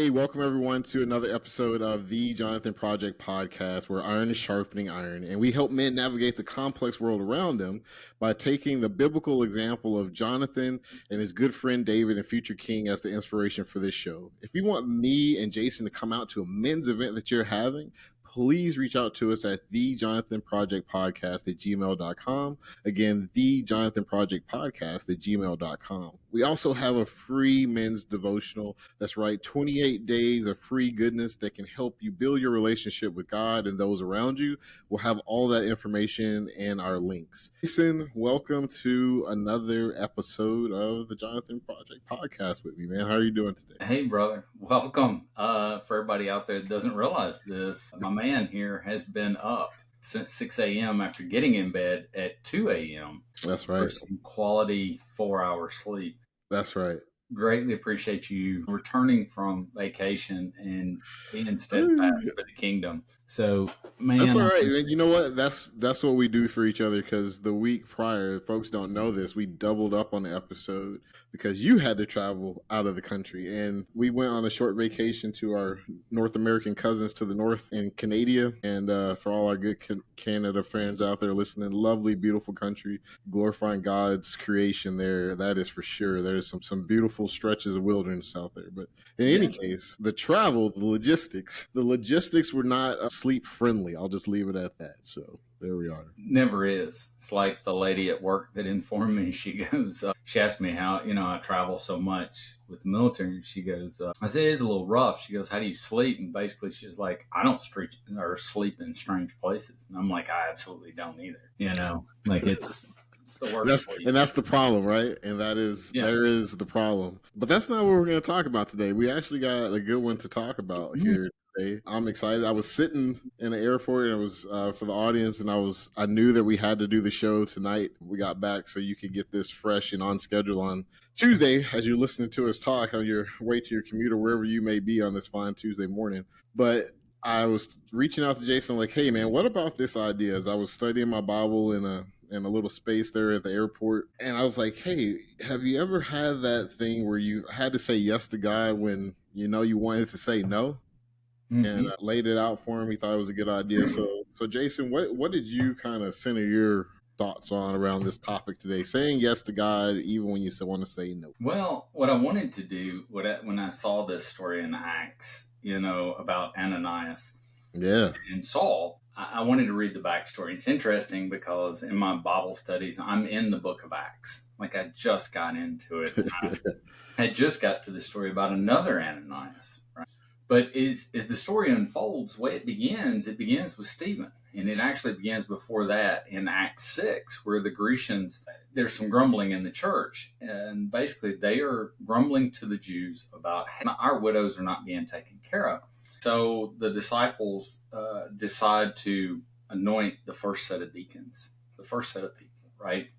Hey, welcome everyone to another episode of the Jonathan Project Podcast, where iron is sharpening iron, and we help men navigate the complex world around them by taking the biblical example of Jonathan and his good friend David and future king as the inspiration for this show. If you want me and Jason to come out to a men's event that you're having, please reach out to us at thejonathanprojectpodcast@gmail.com. Again, thejonathanprojectpodcast@gmail.com. We also have a free men's devotional. That's right, 28 days of free goodness that can help you build your relationship with God and those around you. We'll have all that information and our links. Jason, welcome to another episode of the Jonathan Project Podcast with me, man. How are you doing today? Hey, brother. Welcome. For everybody out there that doesn't realize this, my man here has been up since 6 a.m. after getting in bed at 2 a.m. That's for right. some quality 4-hour sleep. That's right. Greatly appreciate you returning from vacation and being steadfast for the kingdom. So, man, That's all right. And you know what? That's what we do for each other, because the week prior, folks don't know this, we doubled up on the episode because you had to travel out of the country. And we went on a short vacation to our North American cousins to the north in Canada. And for all our good Canada fans out there listening, lovely, beautiful country, glorifying God's creation there. That is for sure. There's some beautiful stretches of wilderness out there. But in any case, the travel, the logistics were not sleep friendly. I'll just leave it at that. So there we are. Never is. It's like the lady at work that informed me. She goes, she asked me how, I travel so much with the military. And she goes, I said, it's a little rough. She goes, how do you sleep? And basically she's like, I don't sleep in strange places. And I'm like, I absolutely don't either. Like it's the worst sleep. And that's the problem, right? And there is the problem. But that's not what we're going to talk about today. We actually got a good one to talk about here. I'm excited. I was sitting in the airport, and it was for the audience, and I knew that we had to do the show tonight. We got back so you could get this fresh and on schedule on Tuesday as you're listening to us talk on your way to your commute or wherever you may be on this fine Tuesday morning. But I was reaching out to Jason like, hey, man, what about this idea? As I was studying my Bible in a little space there at the airport, and I was like, hey, have you ever had that thing where you had to say yes to God when you wanted to say no? And laid it out for him. He thought it was a good idea. So Jason, what did you kind of center your thoughts on around this topic today? Saying yes to God even when you want to say no. Well, what I wanted to do when I saw this story in Acts, about Ananias and Saul, I wanted to read the backstory. It's interesting because in my Bible studies, I'm in the book of Acts. Like I just got into it. I had just got to the story about another Ananias, right? But as the story unfolds, the way it begins with Stephen. And it actually begins before that in Acts 6, where the Grecians, there's some grumbling in the church. And basically they are grumbling to the Jews about how our widows are not being taken care of. So the disciples decide to anoint the first set of deacons, the first set of people, right?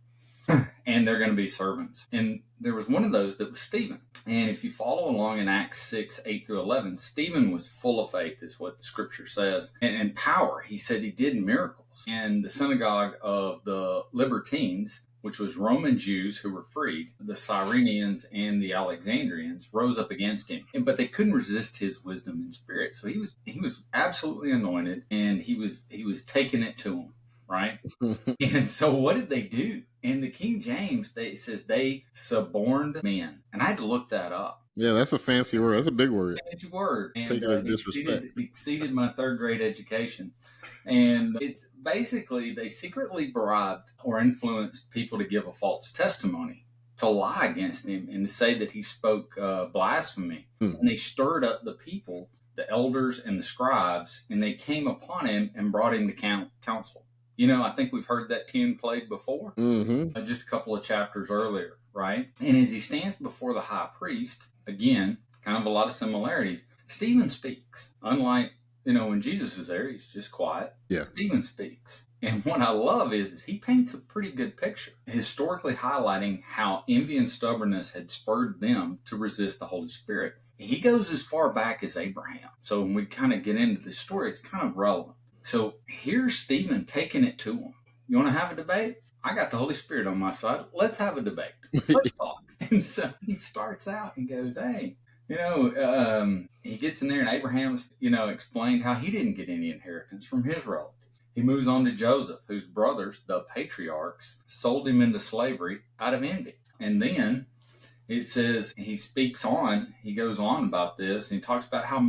And they're going to be servants. And there was one of those that was Stephen. And if you follow along in Acts 6, 8 through 11, Stephen was full of faith, is what the scripture says, and power. He said he did miracles. And the synagogue of the Libertines, which was Roman Jews who were freed, the Cyrenians and the Alexandrians, rose up against him. But they couldn't resist his wisdom and spirit. So he was absolutely anointed, and he was taking it to them. Right? And so what did they do? In the King James, it says they suborned men. And I had to look that up. Yeah, that's a fancy word. That's a big word. Fancy word. And take it as disrespect. Exceeded my third grade education. And it's basically they secretly bribed or influenced people to give a false testimony, to lie against him and to say that he spoke blasphemy. And they stirred up the people, the elders and the scribes, and they came upon him and brought him to council. I think we've heard that tune played before, just a couple of chapters earlier, right? And as he stands before the high priest, again, kind of a lot of similarities, Stephen speaks. Unlike, when Jesus is there, he's just quiet. Yeah. Stephen speaks. And what I love is he paints a pretty good picture, historically highlighting how envy and stubbornness had spurred them to resist the Holy Spirit. He goes as far back as Abraham. So when we kind of get into this story, it's kind of relevant. So here's Stephen taking it to him. You want to have a debate? I got the Holy Spirit on my side. Let's have a debate. Let's talk. And so he starts out and goes, hey, He gets in there, and Abraham's, explained how he didn't get any inheritance from his relatives. He moves on to Joseph, whose brothers, the patriarchs, sold him into slavery out of envy. And then it says he goes on about this, and he talks about how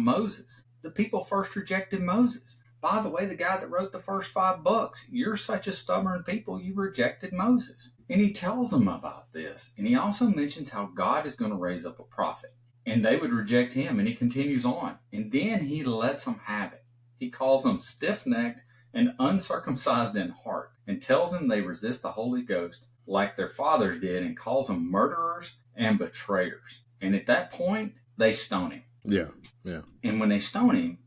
the people first rejected Moses. By the way, the guy that wrote the first 5 books, you're such a stubborn people, you rejected Moses. And he tells them about this. And he also mentions how God is going to raise up a prophet. And they would reject him. And he continues on. And then he lets them have it. He calls them stiff-necked and uncircumcised in heart, and tells them they resist the Holy Ghost like their fathers did, and calls them murderers and betrayers. And at that point, they stone him. Yeah, yeah. And when they stone him,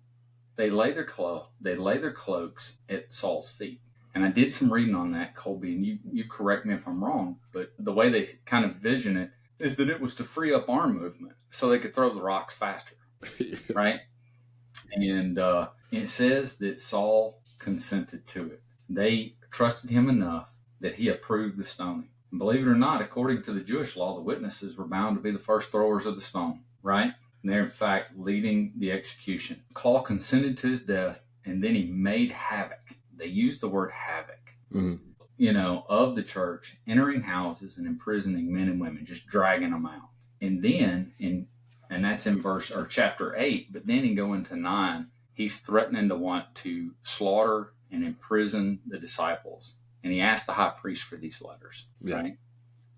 they lay their cloaks at Saul's feet. And I did some reading on that, Colby, and you correct me if I'm wrong, but the way they kind of vision it is that it was to free up arm movement so they could throw the rocks faster, right? And it says that Saul consented to it. They trusted him enough that he approved the stoning. And believe it or not, according to the Jewish law, the witnesses were bound to be the first throwers of the stone, right? And they're in fact leading the execution. Saul consented to his death, and then he made havoc. They used the word havoc, of the church, entering houses and imprisoning men and women, just dragging them out. And then, and that's in chapter 8, but then in going to 9, he's threatening to want to slaughter and imprison the disciples. And he asked the high priest for these letters, right?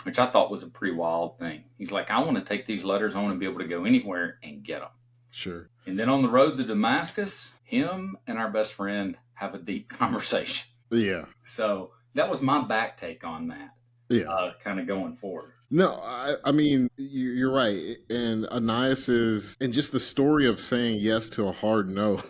Which I thought was a pretty wild thing. He's like, I want to take these letters. I want to be able to go anywhere and get them. Sure. And then on the road to Damascus, him and our best friend have a deep conversation. Yeah. So that was my back take on that. Yeah. Kind of going forward. No, I mean, you're right. And Ananias and just the story of saying yes to a hard no,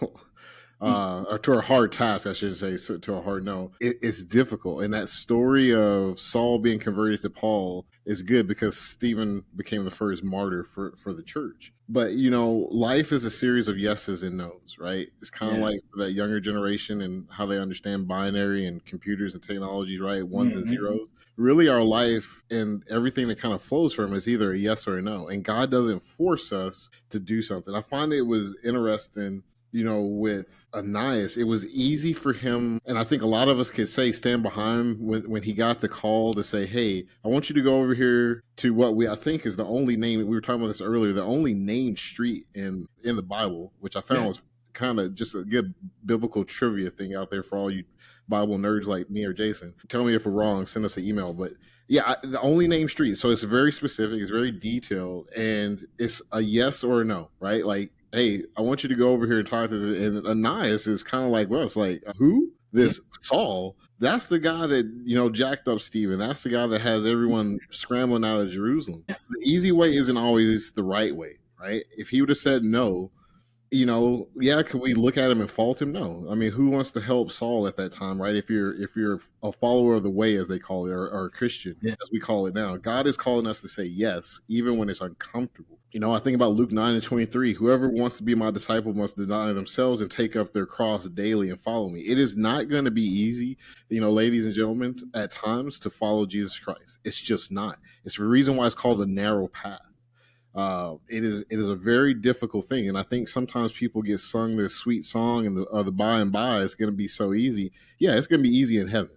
or to a hard task, I should say, so to a hard no, it's difficult. And that story of Saul being converted to Paul is good because Stephen became the first martyr for the church. But, life is a series of yeses and nos, right? It's kind of like that younger generation and how they understand binary and computers and technologies, right? Ones and zeros. Really, our life and everything that kind of flows from is either a yes or a no. And God doesn't force us to do something. I find it was interesting, with Ananias, it was easy for him. And I think a lot of us could stand behind when he got the call to say, hey, I want you to go over here to what I think is the only name, we were talking about this earlier, the only named street in the Bible, which I found was kind of just a good biblical trivia thing out there for all you Bible nerds like me or Jason. Tell me if we're wrong, send us an email. But yeah, the only named street. So it's very specific, it's very detailed, and it's a yes or a no, right? Like, hey, I want you to go over here and talk to this. And Ananias is kind of like, well, it's like, who? This Saul? That's the guy that, jacked up Stephen. That's the guy that has everyone scrambling out of Jerusalem. The easy way isn't always the right way, right? If he would have said no, could we look at him and fault him? No. I mean, who wants to help Saul at that time, right? If you're a follower of the way, as they call it, or a Christian, as we call it now, God is calling us to say yes, even when it's uncomfortable. I think about Luke 9:23. Whoever wants to be my disciple must deny themselves and take up their cross daily and follow me. It is not going to be easy, ladies and gentlemen, at times to follow Jesus Christ. It's just not. It's the reason why it's called the narrow path. It is a very difficult thing, and I think sometimes people get sung this sweet song and the by and by it's going to be so easy. Yeah, it's going to be easy in heaven.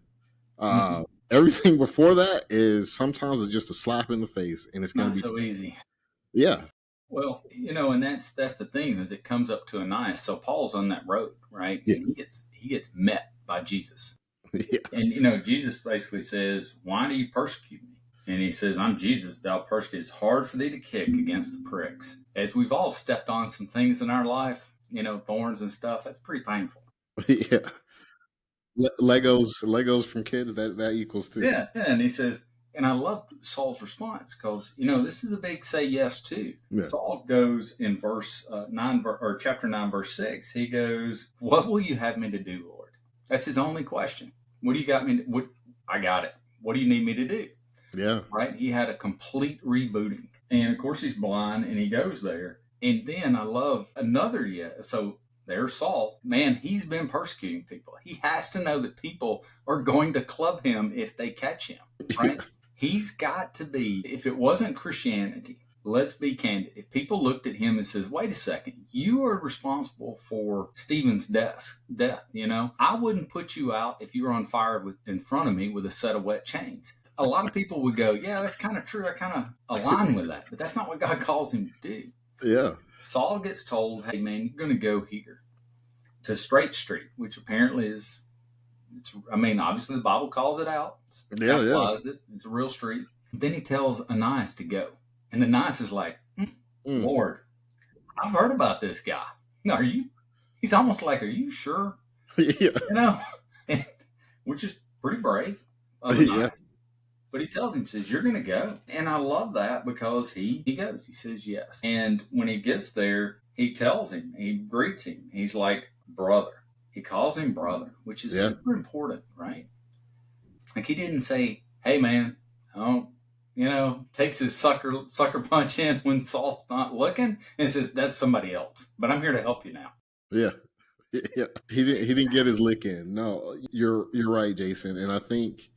Everything before that is sometimes it's just a slap in the face, and it's going to be so easy. Yeah. Well, and that's the thing is it comes up to Ananias. So Paul's on that road, right? Yeah. And he gets met by Jesus. Yeah. And Jesus basically says, "Why do you persecute me?" And he says, "I'm Jesus, thou persecute." It's hard for thee to kick against the pricks. As we've all stepped on some things in our life, thorns and stuff, that's pretty painful. Yeah. Legos from kids, that equals too. Yeah. And he says, and I love Saul's response because, this is a big say yes too. Yeah. Saul goes in chapter 9, verse 6, he goes, "What will you have me to do, Lord?" That's his only question. What do you got me to, I got it. What do you need me to do? Yeah. Right? He had a complete rebooting. And of course he's blind and he goes there. And then I love another So there's Saul. Man, he's been persecuting people. He has to know that people are going to club him if they catch him. Right? He's got to be, if it wasn't Christianity, let's be candid. If people looked at him and says, wait a second, you are responsible for Stephen's death, I wouldn't put you out if you were on fire in front of me with a set of wet chains. A lot of people would go, yeah, that's kind of true. I kind of align with that, but that's not what God calls him to do. Yeah. Saul gets told, hey, man, you're going to go here to Straight Street, which apparently is, obviously the Bible calls it out. Capitalized it. It's a real street. Then he tells Ananias to go. And Ananias is like, Lord, I've heard about this guy. Are you? He's almost like, are you sure? Yeah. Which is pretty brave of Ananias. Yeah. But he tells him, says, you're going to go. And I love that because he goes. He says yes. And when he gets there, he tells him, he greets him. He's like, brother. He calls him brother, which is super important, right? Like he didn't say, hey, man, takes his sucker punch in when Saul's not looking and says, that's somebody else. But I'm here to help you now. Yeah. Yeah. He didn't get his lick in. No, you're right, Jason. And I think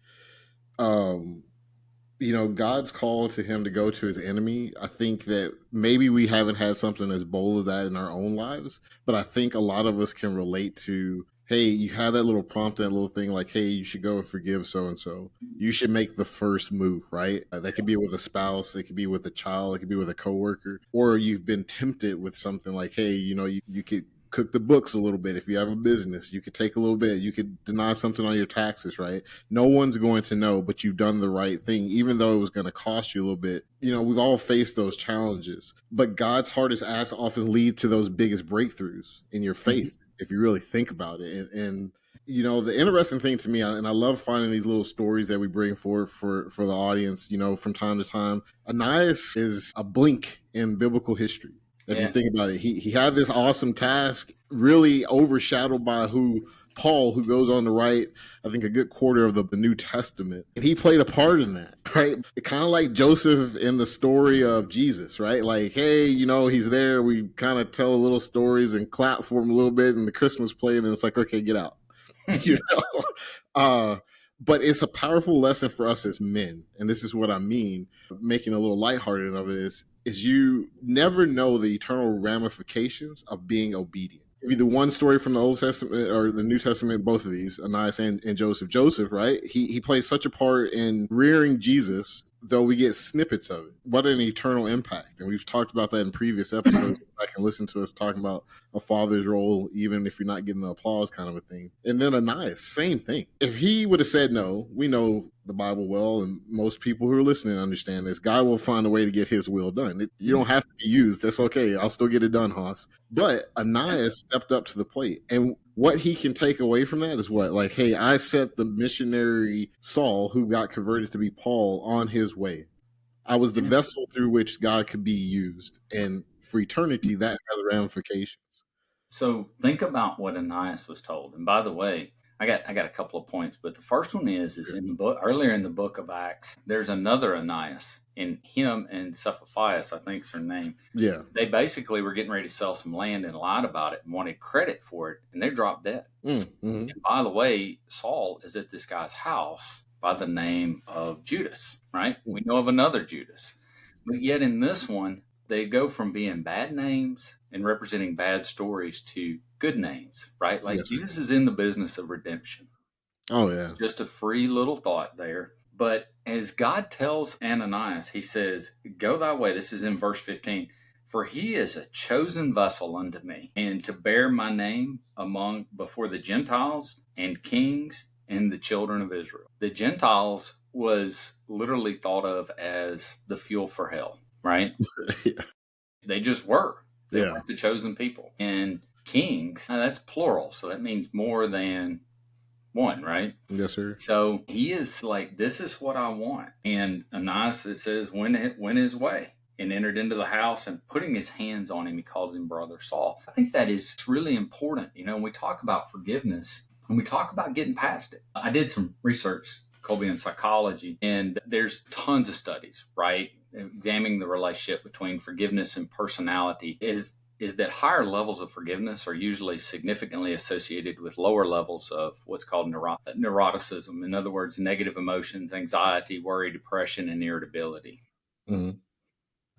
God's call to him to go to his enemy. I think that maybe we haven't had something as bold as that in our own lives, but I think a lot of us can relate to, hey, you have that little prompt, that little thing like, hey, you should go and forgive so-and-so. You should make the first move, right? That could be with a spouse. It could be with a child. It could be with a coworker. Or you've been tempted with something like, hey, you could cook the books a little bit. If you have a business, you could take a little bit. You could deny something on your taxes, right? No one's going to know, but you've done the right thing, even though it was going to cost you a little bit. We've all faced those challenges, but God's hardest acts often lead to those biggest breakthroughs in your faith, if you really think about it. And the interesting thing to me, and I love finding these little stories that we bring forward for the audience, from time to time. Ananias is a blink in biblical history. If you think about it, he had this awesome task, really overshadowed by Paul, who goes on to write, I think, a good quarter of the New Testament. And he played a part in that, right? Kind of like Joseph in the story of Jesus, right? Like, hey, he's there. We kind of tell little stories and clap for him a little bit in the Christmas play. And then it's like, okay, get out. But it's a powerful lesson for us as men. And this is what I mean, making a little lighthearted of it is you never know the eternal ramifications of being obedient. Either one story from the Old Testament or the New Testament, both of these, Ananias and Joseph. Joseph, right? He plays such a part in rearing Jesus, though we get snippets of it. What an eternal impact. And we've talked about that in previous episodes. I can listen to us talking about a father's role, even if you're not getting the applause kind of a thing. And then Ananias, same thing. If he would have said no, we know the Bible well, and most people who are listening understand this. God will find a way to get his will done. You don't have to be used. That's okay. I'll still get it done, Haas. But Ananias stepped up to the plate. And what he can take away from that is what? Like, hey, I set the missionary Saul, who got converted to be Paul, on his way. I was the vessel through which God could be used. And for eternity, that has ramifications. So think about what Ananias was told. And by the way, I got a couple of points, but the first one is in the book, earlier in the book of Acts, there's another Ananias, and him and Cephalus, I think is her name. Yeah. They basically were getting ready to sell some land and lied about it and wanted credit for it, and they dropped dead. Mm-hmm. And by the way, Saul is at this guy's house by the name of Judas, right? We know of another Judas. But yet in this one, they go from being bad names and representing bad stories to good names, right? Like Jesus is in the business of redemption. Oh, yeah. Just a free little thought there. But as God tells Ananias, he says, go thy way. This is in verse 15. For he is a chosen vessel unto me, and to bear my name before the Gentiles and kings and the children of Israel. The Gentiles was literally thought of as the fuel for hell, right? Yeah. They just were. They weren't the chosen people. And kings, that's plural, so that means more than one, right? Yes, sir. So he is like, this is what I want. And Ananias, it says, went his way and entered into the house, and putting his hands on him, he calls him brother Saul. I think that is really important. When we talk about forgiveness and we talk about getting past it. I did some research, Colby, in psychology, and there's tons of studies, right? Examining the relationship between forgiveness and personality is that higher levels of forgiveness are usually significantly associated with lower levels of what's called neuroticism. In other words, negative emotions, anxiety, worry, depression, and irritability. Mm-hmm.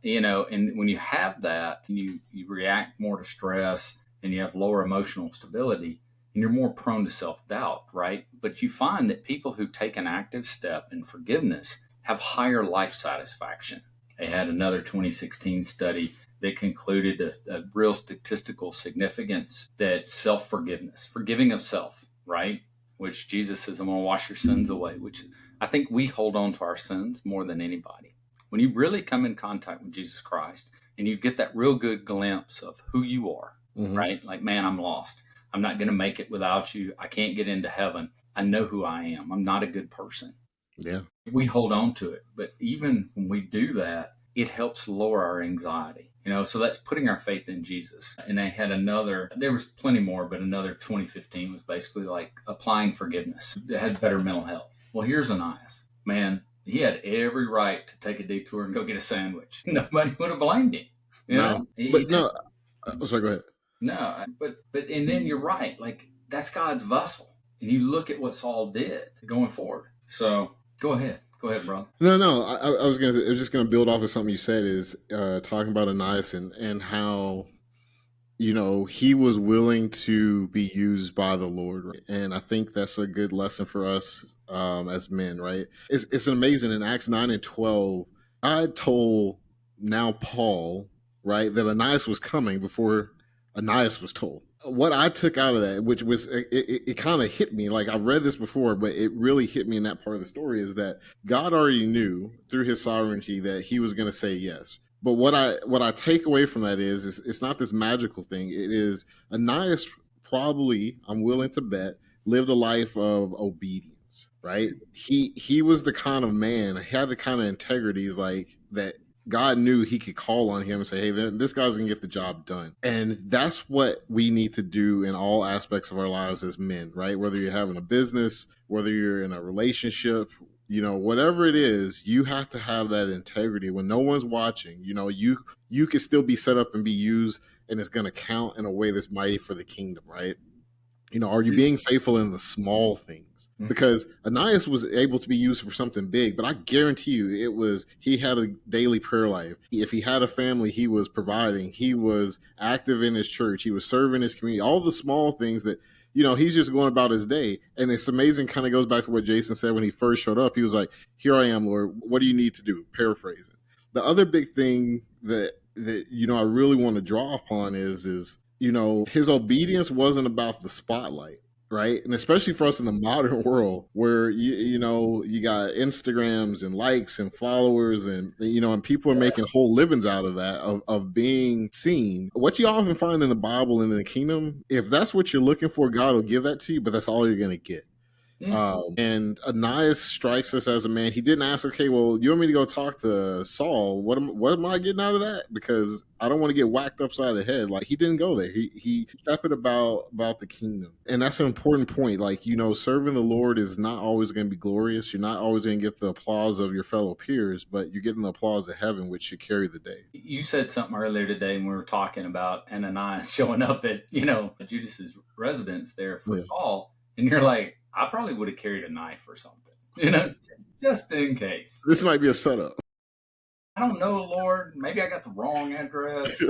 And when you have that, you react more to stress and you have lower emotional stability and you're more prone to self-doubt, right? But you find that people who take an active step in forgiveness have higher life satisfaction. They had another 2016 study that concluded a real statistical significance that self-forgiveness, forgiving of self, right? Which Jesus says, I'm going to wash your sins away, which I think we hold on to our sins more than anybody. When you really come in contact with Jesus Christ and you get that real good glimpse of who you are, right? Like, man, I'm lost. I'm not going to make it without you. I can't get into heaven. I know who I am. I'm not a good person. Yeah. We hold on to it. But even when we do that, it helps lower our anxiety. So that's putting our faith in Jesus. And they had there was plenty more, but another 2015 was basically like applying forgiveness. It had better mental health. Well, here's Ananias. Man, he had every right to take a detour and go get a sandwich. Nobody would have blamed him. Sorry, go ahead. No, but and then you're right. Like, that's God's vessel. And you look at what Saul did going forward. So go ahead, bro. No. I was just gonna build off of something you said, is talking about Ananias and how he was willing to be used by the Lord, right? And I think that's a good lesson for us as men, right? It's amazing. In Acts 9 and 12, God told now Paul, right, that Ananias was coming before Ananias was told. What I took out of that, which was it kind of hit me, like I've read this before, but it really hit me in that part of the story, is that God already knew through his sovereignty that he was going to say yes. But what I take away from that is it's not this magical thing. It is Ananias probably, I'm willing to bet, lived a life of obedience, right? He was the kind of man, had the kind of integrities like that. God knew he could call on him and say, hey, this guy's gonna get the job done. And that's what we need to do in all aspects of our lives as men, right? Whether you're having a business, whether you're in a relationship, whatever it is, you have to have that integrity when no one's watching. You can still be set up and be used, and it's going to count in a way that's mighty for the kingdom, right? Are you being faithful in the small things? Because Ananias was able to be used for something big, but I guarantee you he had a daily prayer life. If he had a family, he was providing, he was active in his church, he was serving his community, all the small things that, he's just going about his day. And it's amazing, kind of goes back to what Jason said when he first showed up. He was like, here I am, Lord, what do you need to do? Paraphrasing. The other big thing that I really want to draw upon is his obedience wasn't about the spotlight, right? And especially for us in the modern world where you got Instagrams and likes and followers and and people are making whole livings out of that, of being seen. What you often find in the Bible and in the kingdom, if that's what you're looking for, God will give that to you, but that's all you're going to get. Yeah. And Ananias strikes us as a man. He didn't ask, okay, well, you want me to go talk to Saul? What am I getting out of that? Because I don't want to get whacked upside the head. Like, he didn't go there. He kept it about the kingdom. And that's an important point. Like, serving the Lord is not always going to be glorious. You're not always going to get the applause of your fellow peers, but you're getting the applause of heaven, which should carry the day. You said something earlier today when we were talking about Ananias showing up at, Judas's residence there for Saul. And you're like, I probably would have carried a knife or something, just in case. This might be a setup. I don't know, Lord. Maybe I got the wrong address.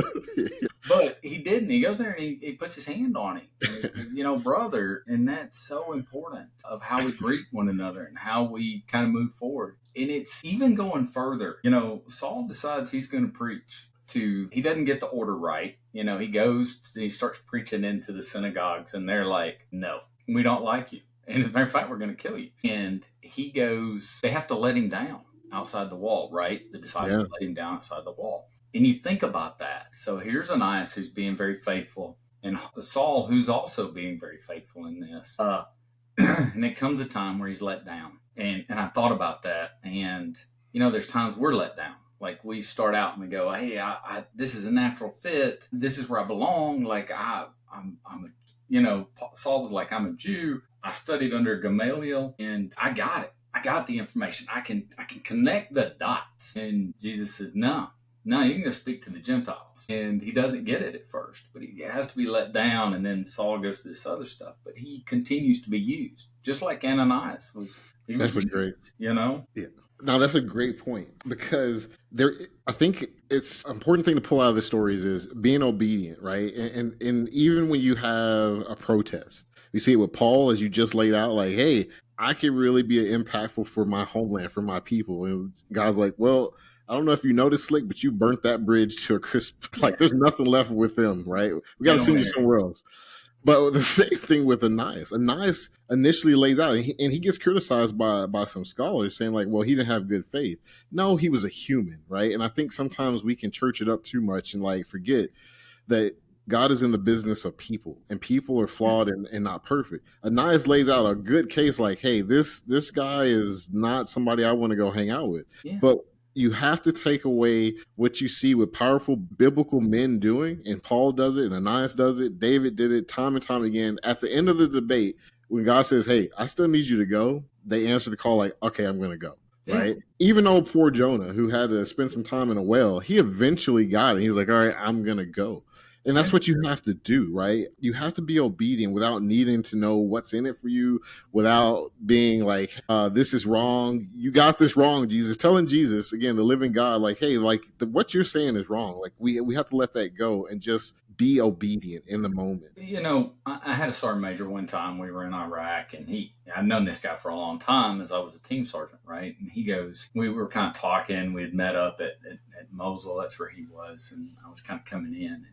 But he didn't. He goes there and he puts his hand on him. And he says, brother. And that's so important of how we greet one another and how we kind of move forward. And it's even going further. Saul decides he's going to preach. He doesn't get the order right. He goes, he starts preaching into the synagogues and they're like, no, we don't like you. And as a matter of fact, we're going to kill you. And he goes, they have to let him down outside the wall, right? The disciples let him down outside the wall. And you think about that. So here's Ananias who's being very faithful, and Saul who's also being very faithful in this. And it comes a time where he's let down. And I thought about that. And, there's times we're let down. Like, we start out and we go, hey, this is a natural fit. This is where I belong. Like, Saul was like, I'm a Jew. I studied under Gamaliel and I got it. I got the information. I can connect the dots. And Jesus says, no, No, you can just speak to the Gentiles. And he doesn't get it at first, but he has to be let down. And then Saul goes to this other stuff, but he continues to be used, just like Ananias was. He was That's a used, great, Yeah. Now that's a great point, because I think it's an important thing to pull out of the stories is being obedient, right? And even when you have a protest, you see it with Paul, as you just laid out, like, hey, I can really be impactful for my homeland, for my people. And God's like, well, I don't know if you noticed, Slick, but you burnt that bridge to a crisp. Like, there's nothing left with them, right? We got to send you somewhere else. But the same thing with Ananias. Ananias initially lays out, and he gets criticized by some scholars saying, like, well, he didn't have good faith. No, he was a human, right? And I think sometimes we can church it up too much and like forget that God is in the business of people, and people are flawed and not perfect. Ananias lays out a good case, like, hey, this guy is not somebody I want to go hang out with. Yeah. But you have to take away what you see with powerful biblical men doing, and Paul does it, and Ananias does it, David did it time and time again. At the end of the debate, when God says, hey, I still need you to go, they answer the call like, okay, I'm going to go. Yeah. Right? Even old poor Jonah, who had to spend some time in a well, he eventually got it. He's like, all right, I'm going to go. And that's what you have to do, right? You have to be obedient without needing to know what's in it for you, without being like, this is wrong. You got this wrong, Jesus. Telling Jesus, again, the living God, like, hey, like what you're saying is wrong. Like we have to let that go and just be obedient in the moment. You know, I had a sergeant major one time. We were in Iraq, and I've known this guy for a long time as I was a team sergeant, right? And he goes, we were kind of talking. We had met up at Mosul. That's where he was. And I was kind of coming in and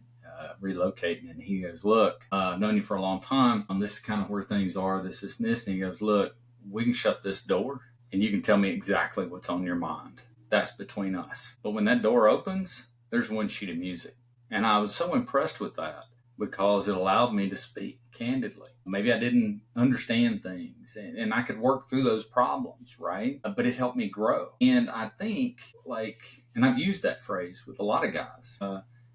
relocating. And he goes, look, I've known you for a long time. This is kind of where things are, this, and this. And he goes, look, we can shut this door and you can tell me exactly what's on your mind. That's between us. But when that door opens, there's one sheet of music. And I was so impressed with that because it allowed me to speak candidly. Maybe I didn't understand things and I could work through those problems, right? But it helped me grow. And I think and I've used that phrase with a lot of guys.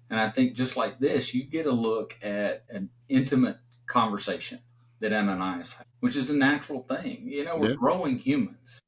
And I think just like this, you get a look at an intimate conversation that Ananias had, which is a natural thing. You know, we're growing humans.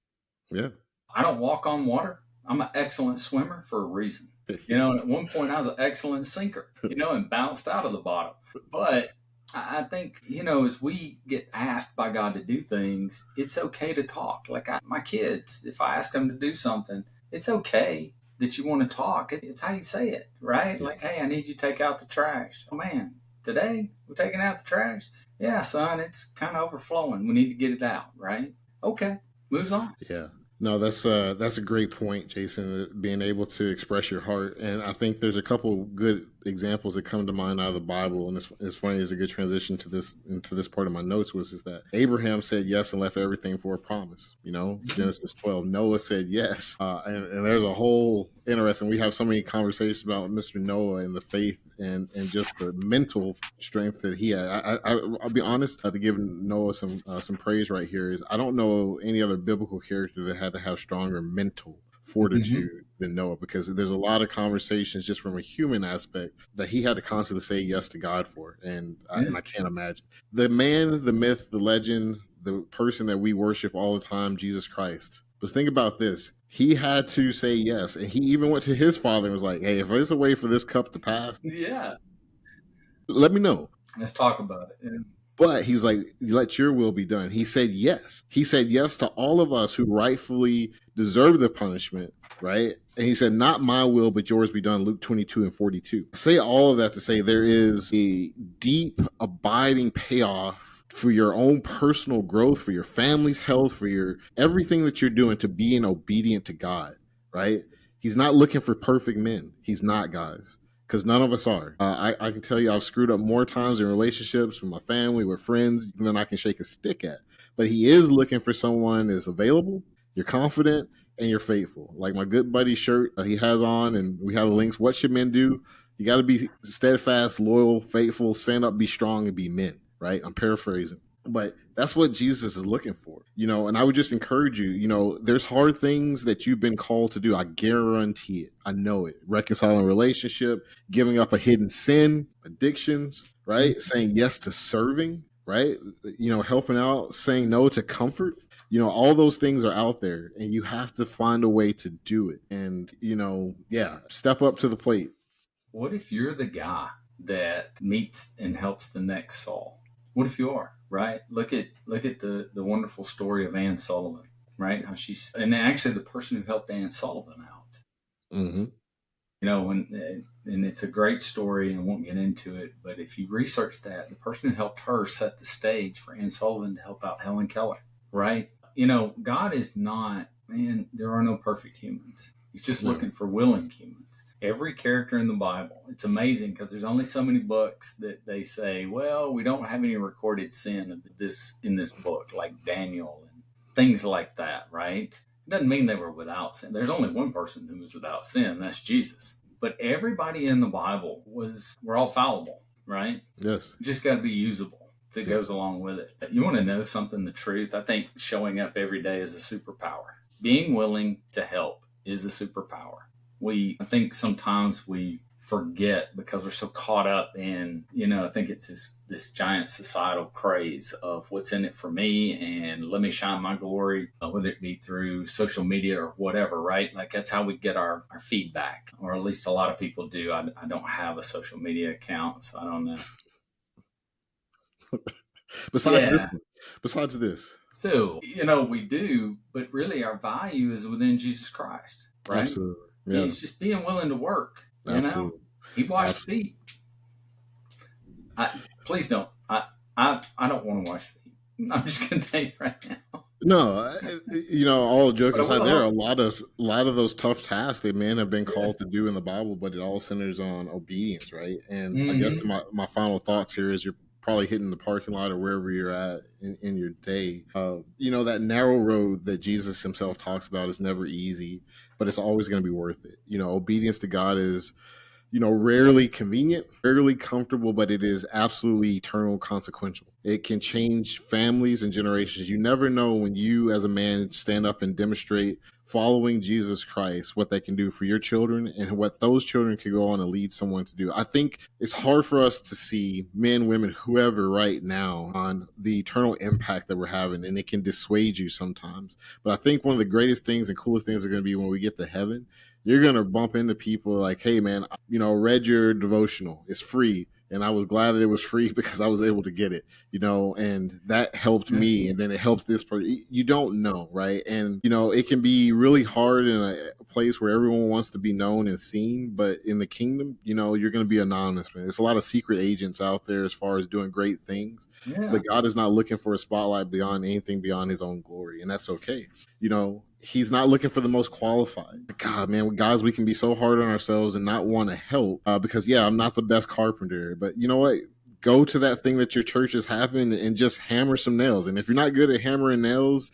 Yeah. I don't walk on water. I'm an excellent swimmer for a reason. You know, and at one point I was an excellent sinker, and bounced out of the bottom. But I think, as we get asked by God to do things, it's okay to talk. Like my kids, if I ask them to do something, it's okay that you want to talk. It's how you say it, right? Like, hey, I need you to take out the trash. Oh, man, today we're taking out the trash? Yeah, son, it's kind of overflowing. We need to get it out, right? Okay, moves on. Yeah. No, that's a great point, Jason, being able to express your heart. And I think there's a couple good examples that come to mind out of the Bible. And it's funny, it's a good transition into this part of my notes is that Abraham said yes and left everything for a promise. Genesis 12. Noah said yes. And there's a whole interesting, we have so many conversations about Mr. Noah and the faith and just the mental strength that he had. I'll be honest, to give Noah some praise right here is I don't know any other biblical character that had to have stronger mental fortitude than Noah, because there's a lot of conversations just from a human aspect that he had to constantly say yes to God for. And I can't imagine. The man, the myth, the legend, the person that we worship all the time, Jesus Christ. But think about this. He had to say yes. And he even went to his father and was like, hey, if there's a way for this cup to pass, let me know. Let's talk about it. Yeah. But he's like, let your will be done. He said yes. He said yes to all of us who rightfully deserve the punishment, right? And he said, not my will, but yours be done, Luke 22:42. I say all of that to say there is a deep, abiding payoff for your own personal growth, for your family's health, for your everything that you're doing to being obedient to God, right? He's not looking for perfect men. He's not, guys. Because none of us are. I can tell you I've screwed up more times in relationships with my family, with friends, than I can shake a stick at. But he is looking for someone that's available, you're confident, and you're faithful. Like my good buddy shirt he has on, and we have the links. What should men do? You got to be steadfast, loyal, faithful, stand up, be strong, and be men, right? I'm paraphrasing. But that's what Jesus is looking for, and I would just encourage you, there's hard things that you've been called to do. I guarantee it. I know it. Reconciling relationship, giving up a hidden sin, addictions, right? Saying yes to serving, right? Helping out, saying no to comfort. All those things are out there, and you have to find a way to do it. And, yeah, step up to the plate. What if you're the guy that meets and helps the next Saul? What if you are, right? Look at the wonderful story of Anne Sullivan, right? How she's, and actually the person who helped Anne Sullivan out. Mm-hmm. And it's a great story, and won't get into it, but if you research that, the person who helped her set the stage for Anne Sullivan to help out Helen Keller, right? God is not, man, there are no perfect humans. He's just looking for willing humans. Every character in the Bible, it's amazing because there's only so many books that they say, well, we don't have any recorded sin of this in this book, like Daniel and things like that, right? It doesn't mean they were without sin. There's only one person who was without sin, that's Jesus. But everybody in the Bible we're all fallible, right? Yes. You just got to be usable. It goes along with it. You want to know something, the truth? I think showing up every day is a superpower. Being willing to help is a superpower. I think sometimes we forget because we're so caught up in, I think it's this giant societal craze of what's in it for me and let me shine my glory, whether it be through social media or whatever, right? Like that's how we get our feedback, or at least a lot of people do. I don't have a social media account, so I don't know. Besides this. So, we do, but really our value is within Jesus Christ, right? Absolutely. Yeah. He's just being willing to work, Absolutely. He washed feet. Please don't. I don't want to wash feet. I'm just going to tell you right now. No, all joking aside, there are a lot of those tough tasks that men have been called to do in the Bible, but it all centers on obedience, right? And I guess my final thoughts here is you're probably hitting the parking lot or wherever you're at in your day. That narrow road that Jesus himself talks about is never easy, but it's always going to be worth it. Obedience to God is rarely convenient, rarely comfortable, but it is absolutely eternal consequential. It can change families and generations. You never know when you, as a man, stand up and demonstrate following Jesus Christ, what that can do for your children and what those children can go on and lead someone to do. I think it's hard for us to see men, women, whoever right now on the eternal impact that we're having, and it can dissuade you sometimes. But I think one of the greatest things and coolest things are going to be when we get to heaven. You're going to bump into people like, hey, man, read your devotional. It's free. And I was glad that it was free because I was able to get it, and that helped me. And then it helped this person. You don't know, right? And, it can be really hard in a place where everyone wants to be known and seen. But in the kingdom, you're going to be anonymous, man. There's a lot of secret agents out there as far as doing great things. Yeah. But God is not looking for a spotlight beyond anything beyond his own glory. And that's okay. He's not looking for the most qualified. God, man, guys, we can be so hard on ourselves and not want to help because, I'm not the best carpenter. But you know what? Go to that thing that your church is having and just hammer some nails. And if you're not good at hammering nails,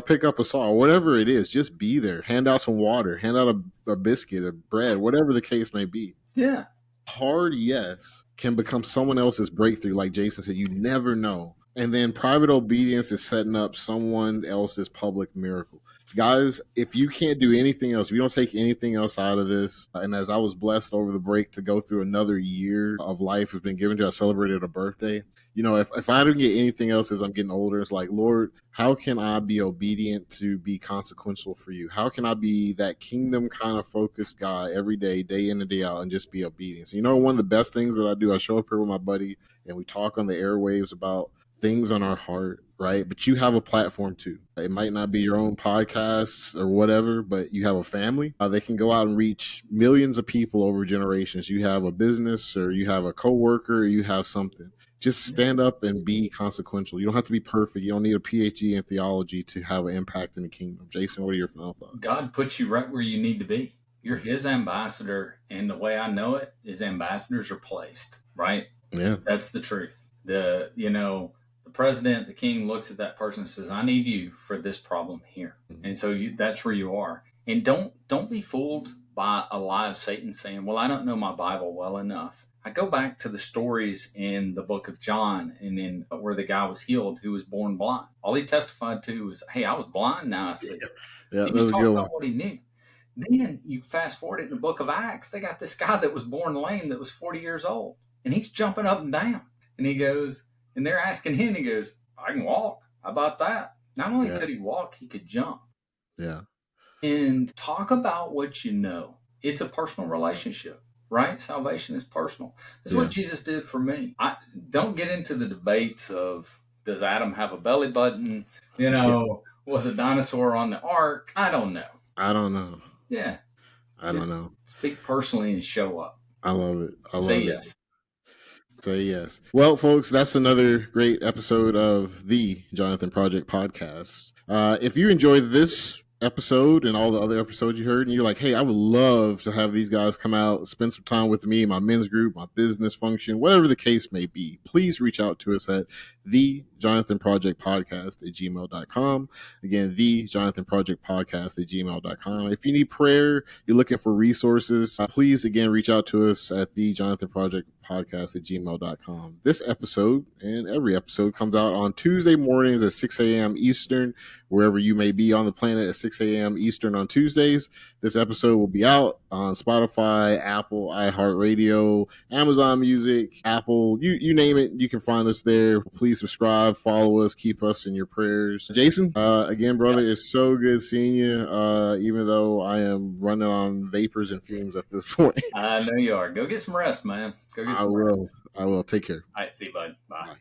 pick up a saw or whatever it is. Just be there. Hand out some water. Hand out a biscuit, a bread, whatever the case may be. Yeah. Hard yes can become someone else's breakthrough. Like Jason said, you never know. And then private obedience is setting up someone else's public miracle. Guys, if you can't do anything else, if you don't take anything else out of this, and as I was blessed over the break to go through another year of life has been given to, I celebrated a birthday. If I don't get anything else as I'm getting older, it's like, Lord, how can I be obedient to be consequential for you? How can I be that kingdom kind of focused guy every day, day in and day out, and just be obedient? So, one of the best things that I do, I show up here with my buddy and we talk on the airwaves about things on our heart, right? But you have a platform too. It might not be your own podcasts or whatever, but you have a family. They can go out and reach millions of people over generations. You have a business or you have a coworker or you have something. Just stand up and be consequential. You don't have to be perfect. You don't need a PhD in theology to have an impact in the kingdom. Jason, what are your final thoughts? God puts you right where you need to be. You're his ambassador. And the way I know it is ambassadors are placed, right? Yeah. That's the truth. The president, the king looks at that person and says, I need you for this problem here. Mm-hmm. And so that's where you are. And don't be fooled by a lie of Satan saying, well, I don't know my Bible well enough. I go back to the stories in the book of John and in where the guy was healed who was born blind. All he testified to was, hey, I was blind, now I see. Yeah, he was talking about what he knew. Then you fast forward it in the book of Acts, they got this guy that was born lame that was 40 years old. And he's jumping up and down. And he goes, And they're asking him, he goes, I can walk. How about that? Not only could he walk, he could jump. Yeah. And talk about what you know. It's a personal relationship, right? Salvation is personal. This is what Jesus did for me. I don't get into the debates of, does Adam have a belly button? Was a dinosaur on the ark? I don't know. Yeah. I don't know. Speak personally and show up. I love it. Say yes. Say yes. Well, folks, that's another great episode of the Jonathan Project Podcast. If you enjoyed this episode and all the other episodes you heard, and you're like, hey, I would love to have these guys come out, spend some time with me, my men's group, my business function, whatever the case may be, please reach out to us at thejonathanprojectpodcast at gmail.com. Again, thejonathanprojectpodcast at gmail.com. If you need prayer, you're looking for resources, please, again, reach out to us at thejonathanprojectpodcast at gmail.com. This episode and every episode comes out on Tuesday mornings at 6 a.m. Eastern, wherever you may be on the planet at 6 a.m. Eastern on Tuesdays. This episode will be out on Spotify, Apple, iHeartRadio, Amazon Music, Apple, you name it, you can find us there. Please subscribe, follow us, keep us in your prayers. Jason, again, brother, It's so good seeing you, even though I am running on vapors and fumes at this point. I know you are. Go get some rest, man. Go get some rest. I will. Take care. All right, see you, bud. Bye.